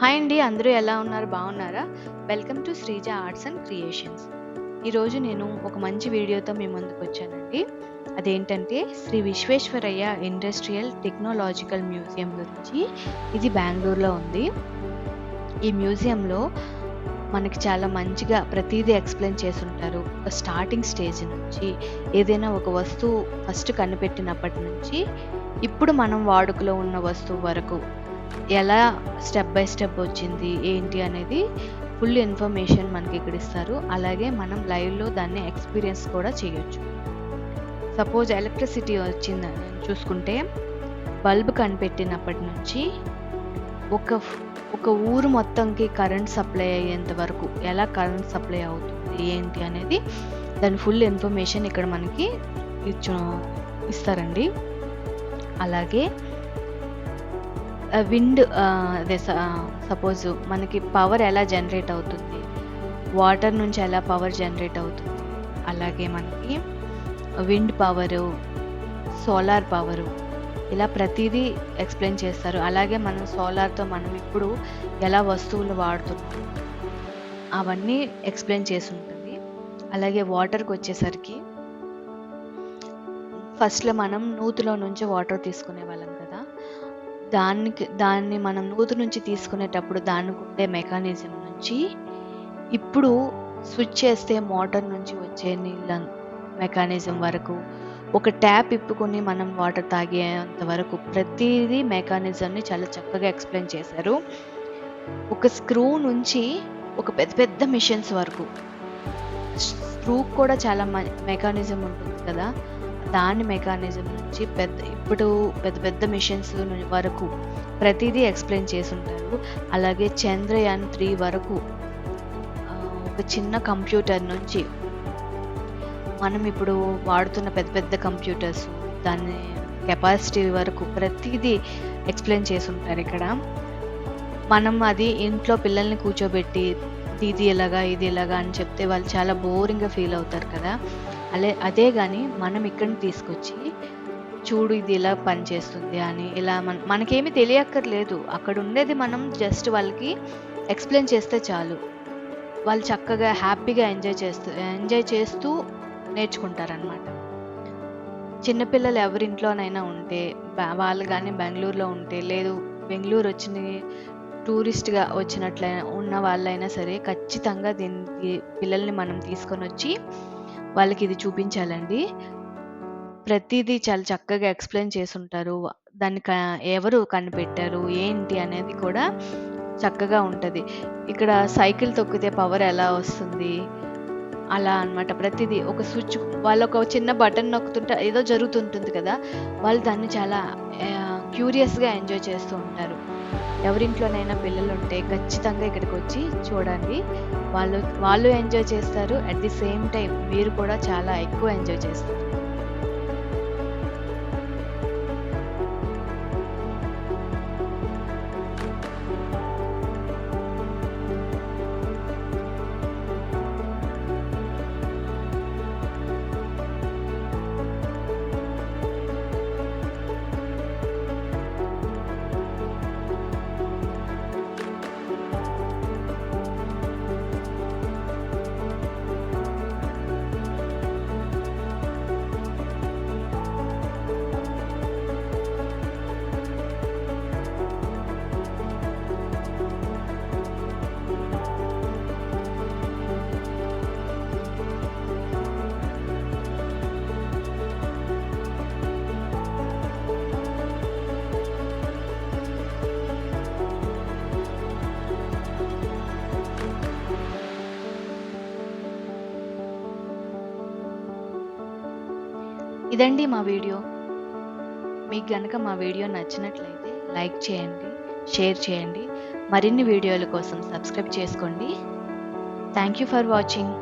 Hi అండి. అందరూ ఎలా ఉన్నారు? బాగున్నారా? Welcome to Sreeja arts and creations. ఈరోజు నేను ఒక మంచి వీడియోతో మీ ముందుకొచ్చానండి. అదేంటంటే Sri Visvesvaraya industrial technological museum గురించి. ఇది బెంగుళూరులో ఉంది. ఈ మ్యూజియంలో మనకి చాలా మంచిగా ప్రతీదీ ఎక్స్‌ప్లెయిన్ చేసుంటారు. ఒక స్టార్టింగ్ స్టేజ్ నుంచి ఏదైనా ఒక వస్తువు ఫస్ట్ కనిపెట్టినప్పటి నుంచి ఇప్పుడు మనం వాడుకలో ఉన్న వస్తువు వరకు ఎలా స్టెప్ బై స్టెప్ వచ్చింది, ఏంటి అనేది ఫుల్ ఇన్ఫర్మేషన్ మనకి ఇక్కడ ఇస్తారు. అలాగే మనం లైవ్‌లో దాన్ని ఎక్స్‌పీరియన్స్ కూడా చేయొచ్చు. సపోజ్ ఎలక్ట్రిసిటీ వచ్చిందని చూసుకుంటే బల్బ్ కనిపెట్టినప్పటి నుంచి ఒక ఒక ఊరు మొత్తంకి కరెంట్ సప్లై అయ్యేంత వరకు ఎలా కరెంట్ సప్లై అవుతుంది, ఏంటి అనేది దాని ఫుల్ ఇన్ఫర్మేషన్ ఇక్కడ మనకి ఇస్తారండి. అలాగే విండ్ అదే సపోజ్ మనకి పవర్ ఎలా జనరేట్ అవుతుంది, వాటర్ నుంచి ఎలా పవర్ జనరేట్ అవుతుంది, అలాగే మనకి విండ్ పవరు, సోలార్ పవరు, ఇలా ప్రతిదీ ఎక్స్‌ప్లెయిన్ చేస్తారు. అలాగే మనం సోలార్‌తో మనం ఇప్పుడు ఎలా వస్తువులు వాడుతున్నాం అవన్నీ ఎక్స్‌ప్లెయిన్ చేసుంటుంది. అలాగే వాటర్‌కి వచ్చేసరికి ఫస్ట్‌లో మనం నూతిలో నుంచి వాటర్ తీసుకునేవాళ్ళం కదా! దాన్ని మనం నూతి నుంచి తీసుకునేటప్పుడు దానికుండే మెకానిజం నుంచి ఇప్పుడు స్విచ్ చేస్తే మోటార్ నుంచి వచ్చే నీళ్ళ మెకానిజం వరకు, ఒక ట్యాప్ ఇప్పుకొని మనం వాటర్ తాగేంత వరకు ప్రతీదీ మెకానిజంని చాలా చక్కగా ఎక్స్‌ప్లెయిన్ చేశారు. ఒక స్క్రూ నుంచి ఒక పెద్ద పెద్ద మిషన్స్ వరకు. స్క్రూకి కూడా చాలా మెకానిజం ఉంటుంది కదా! దాని మెకానిజం నుంచి ఇప్పుడు పెద్ద పెద్ద మిషన్స్ వరకు ప్రతీదీ ఎక్స్‌ప్లెయిన్ చేసుంటారు. అలాగే చంద్రయాన్ 3 వరకు ఒక చిన్న కంప్యూటర్ నుంచి మనం ఇప్పుడు వాడుతున్న పెద్ద పెద్ద కంప్యూటర్స్, దాని కెపాసిటీ వరకు ప్రతీదీ ఎక్స్‌ప్లెయిన్ చేసుంటారు ఇక్కడ. మనం అది ఇంట్లో పిల్లల్ని కూర్చోబెట్టి ఇది ఇలాగా, ఇది ఇలాగా అని చెప్తే వాళ్ళు చాలా బోరింగ్‌గా ఫీల్ అవుతారు కదా! అదే గాని మనం ఇక్కడిని తీసుకొచ్చి చూడు ఇది ఇలా పనిచేస్తుంది అని ఇలా మనకేమీ తెలియక్కర్లేదు. అక్కడ ఉండేది మనం జస్ట్ వాళ్ళకి ఎక్స్‌ప్లెయిన్ చేస్తే చాలు. వాళ్ళు చక్కగా హ్యాపీగా ఎంజాయ్ చేస్తూ నేర్చుకుంటారనమాట. చిన్నపిల్లలు ఎవరింట్లోనైనా ఉంటే వాళ్ళు గానీ బెంగుళూరులో ఉంటే, లేదు బెంగుళూరు టూరిస్ట్‌గా వచ్చినట్లయినా ఉన్న వాళ్ళైనా సరే ఖచ్చితంగా దీనికి పిల్లల్ని మనం తీసుకొనొచ్చి వాళ్ళకి ఇది చూపించాలండి. ప్రతీదీ చాలా చక్కగా ఎక్స్‌ప్లెయిన్ చేసుంటారు. దాన్ని ఎవరు కనిపెట్టారు, ఏంటి అనేది కూడా చక్కగా ఉంటది. ఇక్కడ సైకిల్ తొక్కితే పవర్ ఎలా వస్తుంది, అలా అన్నమాట. ప్రతీదీ ఒక స్విచ్ వాళ్ళొక చిన్న బటన్ నొక్కుతుంటే ఏదో జరుగుతుంటుంది కదా! వాళ్ళు దాన్ని చాలా క్యూరియస్‌గా ఎంజాయ్ చేస్తూ ఉంటారు. ఎవరింట్లోనైనా పిల్లలుంటే ఖచ్చితంగా ఇక్కడికొచ్చి చూడండి. వాళ్ళు ఎంజాయ్ చేస్తారు. అట్ ది సేమ్ టైమ్ మీరు కూడా చాలా ఎక్కువ ఎంజాయ్ చేస్తారు. ఇదండి మా వీడియో. మీకు గనక మా వీడియో నచ్చినట్లయితే లైక్ చేయండి, షేర్ చేయండి. మరిన్ని వీడియోల కోసం సబ్స్క్రైబ్ చేసుకోండి. Thank you for watching.